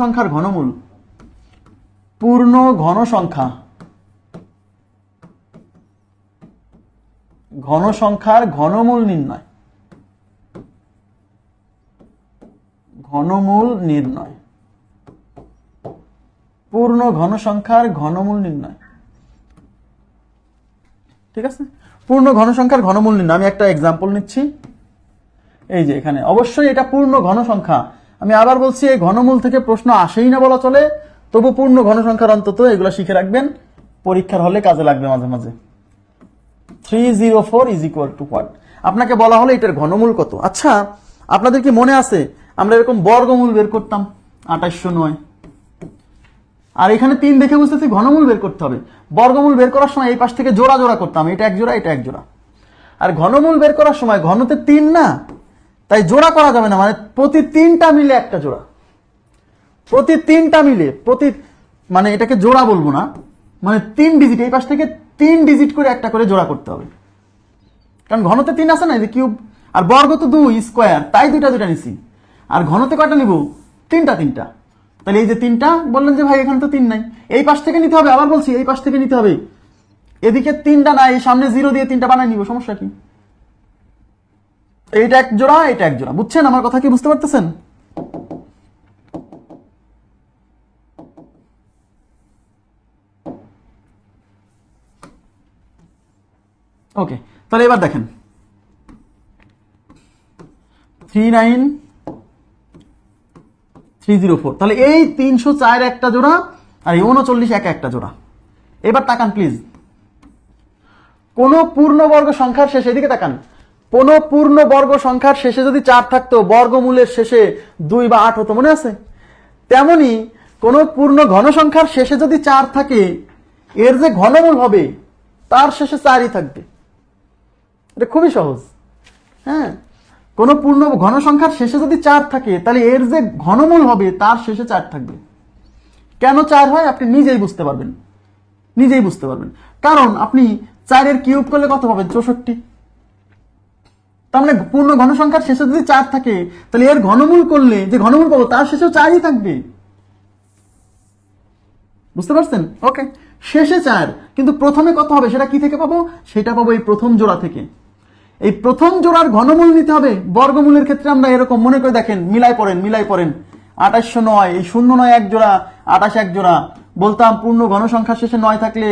সংখ্যার ঘনমূল, পূর্ণ ঘন সংখ্যা, ঘন সংখ্যার ঘনমূল নির্ণয়, ঘনমূল নির্ণয়, পূর্ণ ঘন সংখ্যার ঘনমূল নির্ণয়। ঠিক আছে, পূর্ণ ঘন সংখ্যার ঘনমূল নির্ণয়। আমি একটা এক্সাম্পল নিচ্ছি, এই যে এখানে অবশ্যই এটা পূর্ণ ঘন সংখ্যা। আমি আবার বলছি, এই ঘনমূল থেকে প্রশ্ন আসেই না বলা চলে, তবু পূর্ণ ঘন সংখ্যার অন্তত এগুলো শিখে রাখবেন, পরীক্ষার হলে কাজে লাগবে মাঝে মাঝে। 304 ইজ ইকুয়াল টু হোয়াট? আপনাকে বলা হলো এটার ঘনমূল কত। আচ্ছা, আপনাদের কি মনে আছে আমরা এরকম বর্গমূল বের করতাম 2809, আর এখানে 3 দেখে বুঝতেছি ঘনমূল বের করতে হবে। বর্গমূল বের করার সময় এই পাশ থেকে জোড়া জোড়া করতাম, এটা এক জোড়া এটা এক জোড়া। আর ঘনমূল বের করার সময় ঘনতে 3 না, তাই জোড়া করা যাবে না, মানে প্রতি 3টা মিলে একটা জোড়া, প্রতি 3টা মিলে মানে এটাকে জোড়া বলবো না, মানে 3 ডিজিট, এই পাশ থেকে 3 ডিজিট করে একটা করে জোড়া করতে হবে, কারণ ঘনতে 3 আছে না, এই যে কিউব, আর বর্গ তো 2 স্কয়ার, তাই দুইটা নিছি। আর ঘনতে কয়টা নিব? 3টা। তাহলে এই যে 3টা বললেন যে ভাই এখানে তো 3 নাই, এই পাশ থেকে নিতে হবে। আবার বলছি এই পাশ থেকে নিতে হবে, এদিকে 3টা নাই, সামনে 0 দিয়ে 3টা বানাই নিব, সমস্যা কি? এইটা এক জোড়া, এটা এক জোড়া। বুঝছেন আমার কথা কি? বুঝতে পারতেছেন? ওকে, তাহলে এবার দেখেন 39304, তাহলে এই 304 একটা জোড়া আর এই 39 একটা জোড়া। এবার তাকান প্লিজ, কোন পূর্ণবর্গ সংখ্যার শেষে, এদিকে তাকান, কোন পূর্ণবর্গ সংখ্যার শেষে যদি 4 থাকতো, বর্গমূলের শেষে 2 বা 8 হতো, মনে আছে? তেমনি কোন পূর্ণ ঘন সংখ্যার শেষে যদি 4 থাকে, এর যে ঘনমূল হবে তার শেষে 4ই থাকবে। এটা খুবই সহজ। হ্যাঁ, কোন পূর্ণ ঘন সংখ্যার শেষে যদি 4 থাকে, তাহলে এর যে ঘনমূল হবে তার শেষে 4 থাকবে। কেন 4 হয় আপনি নিজেই বুঝতে পারবেন, কারণ আপনি 4 এর কিউব করলে কত পাবেন? 64। তার মানে পূর্ণ ঘন সংখ্যার শেষে যদি 4 থাকে, তাহলে এর ঘনমূল করলে যে ঘনমূল পাবো তার শেষেও 4ই থাকবে। বুঝতে পারছেন? ওকে, শেষে 4, কিন্তু প্রথমে কত হবে সেটা কি থেকে পাবো? সেটা পাবো এই প্রথম জোড়া থেকে। এই প্রথম জোড়ার ঘনমূল নিতে হবে। বর্গমূলের ক্ষেত্রে আমরা এরকম মনে করে দেখেন, মিলাই পড়েন 2809, এই 09 এক জোড়া, 28 এক জোড়া। বলতাম পূর্ণ ঘন সংখ্যার শেষে 9 থাকলে,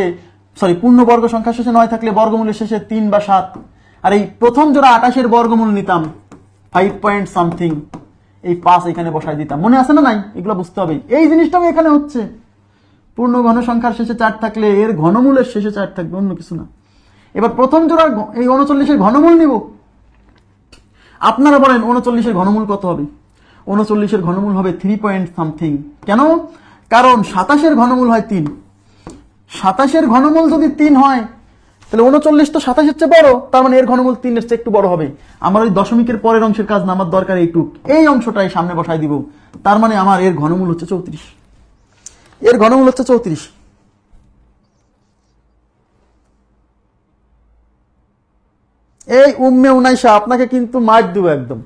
পূর্ণ বর্গ সংখ্যার শেষে 9 থাকলে বর্গমূলের শেষে 3 বা 7, আর এই প্রথম জোড়া 28 এর বর্গমূল নিতাম 5 পয়েন্ট সামথিং, এই 5 এখানে বসাই দিতাম। মনে আছে না নাই? এগুলো বুঝতে হবে। এই জিনিসটাও এখানে হচ্ছে, পূর্ণ ঘন সংখ্যার শেষে 4 থাকলে এর ঘনমূলের শেষে 4 থাকবে, অন্য কিছু না। এবার প্রথম জোড়ার এই 39 এর ঘনমূল নিব। আপনারা বলেন 39 এর ঘনমূল কত হবে? 39 এর ঘনমূল হবে 3 পয়েন্ট সামথিং। কেন? কারণ 27 এর ঘনমূল হয় 3। 27 এর ঘনমূল যদি 3 হয়, তাহলে 39 তো 27 এর চেয়ে বড়, তার মানে এর ঘনমূল 3 এর চেয়ে একটু বড় হবে। আমার ওই দশমিকের পরের অংশের কাজ না, আমার দরকার এইটুক, এই অংশটাই সামনে বসাই দিব। তার মানে আমার এর ঘনমূল হচ্ছে 34। এর ঘনমূল হচ্ছে 34। এই উম্মে উনাইশা আপনাকে কিন্তু মার দিব একদম।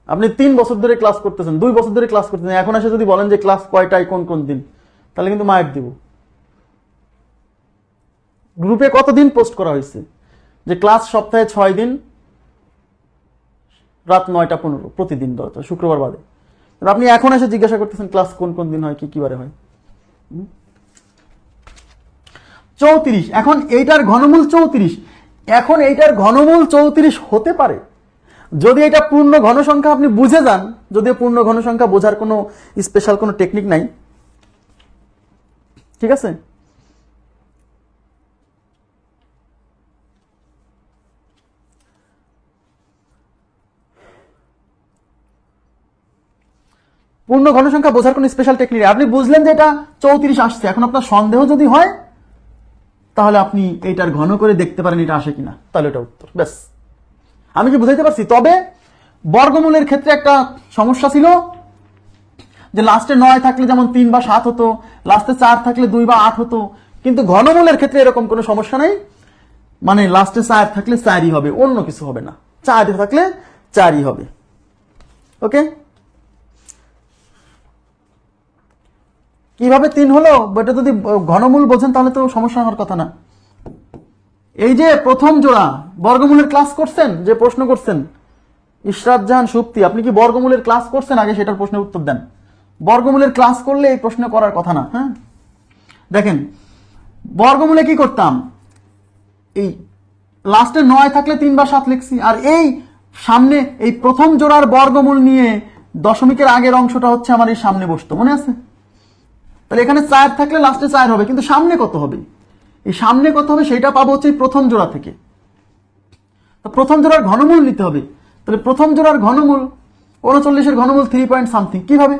আপনি 3 বছর ধরে ক্লাস করতেছেন, 2 বছর ধরে ক্লাস করতেছেন, এখন এসে যদি বলেন যে ক্লাস কয়টায় কোন কোন দিন, তাহলে কিন্তু মার দিব। গ্রুপে কতদিন পোস্ট করা হয়েছে যে ক্লাস সপ্তাহে 6 দিন, রাত 9টা 15 প্রতিদিন, শুক্রবার বাদে। আপনি এখন এসে জিজ্ঞাসা করতেছেন ক্লাস কোন কোন দিন হয়, কি বারে হয়। 34। এখন এইটার ঘনমূল 34। এখন এইটার ঘনমূল 34 হতে পারে যদি এটা পূর্ণ ঘন সংখ্যা আপনি বুঝে যান। যদিও পূর্ণ ঘন সংখ্যা বোঝার কোনো স্পেশাল কোনো টেকনিক নাই, ঠিক আছে? পূর্ণ ঘন সংখ্যা বোঝার কোনো স্পেশাল টেকনিক, আপনি বুঝলেন যে এটা 34 আসছে। এখন আপনার সন্দেহ যদি হয়, তাহলে আপনি এইটার ঘন করে দেখতে পারেন এটা আসে কিনা, তাহলে এটা উত্তর। ব্যাস, আমি কি বুঝাইতে পারছি? তবে বর্গমূলের ক্ষেত্রে একটা সমস্যা ছিল যে লাস্টে 9 থাকলে যেমন 3 বা 7 হতো, লাস্টে 4 থাকলে 2 বা 8 হতো, কিন্তু ঘনমূলের ক্ষেত্রে এরকম কোনো সমস্যা নেই। মানে লাস্টে 4 থাকলে 4ই হবে, অন্য কিছু হবে না। 4 থাকলে 4ই হবে। ওকে, কিভাবে 3 হলো, এটা যদি ঘনমূল বোঝেন তাহলে তো সমস্যা হওয়ার কথা না। এই যে প্রথম জোড়া বর্গমূলের ক্লাস করছেন, যে প্রশ্ন করছেন ইশরাত জাহান সুপ্তি, আপনি কি বর্গমূলের ক্লাস করছেন? আগে সেটার প্রশ্নের উত্তর দেন। বর্গমূলের ক্লাস করলে এই প্রশ্ন করার কথা না। হ্যাঁ, দেখেন বর্গমূলে কি করতাম, এই লাস্টে 9 থাকলে 3 বা 7 লিখছি, আর এই সামনে এই প্রথম জোড়ার বর্গমূল নিয়ে দশমিকের আগের অংশটা হচ্ছে আমার এই সামনে বসতো, মনে আছে? তাহলে এখানে 4 থাকলে লাস্টে 4 হবে, কিন্তু সামনে কত হবে, এই সামনে কত হবে সেটা পাবো হচ্ছে এই প্রথম জোড়া থেকে। তো প্রথম জোড়ার ঘনমূল নিতে হবে। তাহলে প্রথম জোড়ার ঘনমূল 39-এর ঘনমূল 3 পয়েন্ট সামথিং। কিভাবে?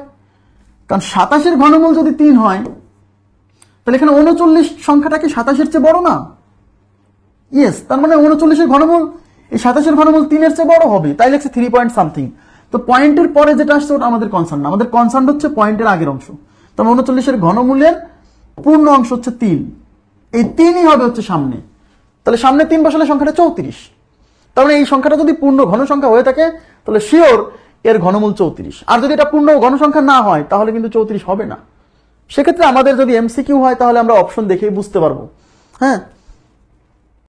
কারণ 27-এর ঘনমূল যদি 3 হয় তাহলে এখানে 39 সংখ্যাটা কি 27-এর চেয়ে বড় না? ইয়েস, তার মানে 39-এর ঘনমূল এই 27-এর ঘনমূল 3-এর চেয়ে বড় হবে, তাই লিখছে 3 পয়েন্ট সামথিং। তো পয়েন্টের পরে যেটা আসছে ওটা আমাদের কনসার্ন না, আমাদের কনসার্ন হচ্ছে পয়েন্টের আগের অংশ। তবে 39-এর ঘনমূলের পূর্ণ অংশ হচ্ছে 3, এই 3ই হবে হচ্ছে সামনে। তাহলে সামনে 3 বসালে সংখ্যাটা 34। তার মানে এই সংখ্যাটা যদি পূর্ণ ঘন সংখ্যা হয়ে থাকে তাহলে শিওর এর ঘনমূল 34। আর যদি এটা পূর্ণ ঘন সংখ্যা না হয় তাহলে কিন্তু 34 হবে না। সেক্ষেত্রে আমাদের যদি এমসিকিউ হয় তাহলে আমরা অপশন দেখেই বুঝতে পারবো। হ্যাঁ,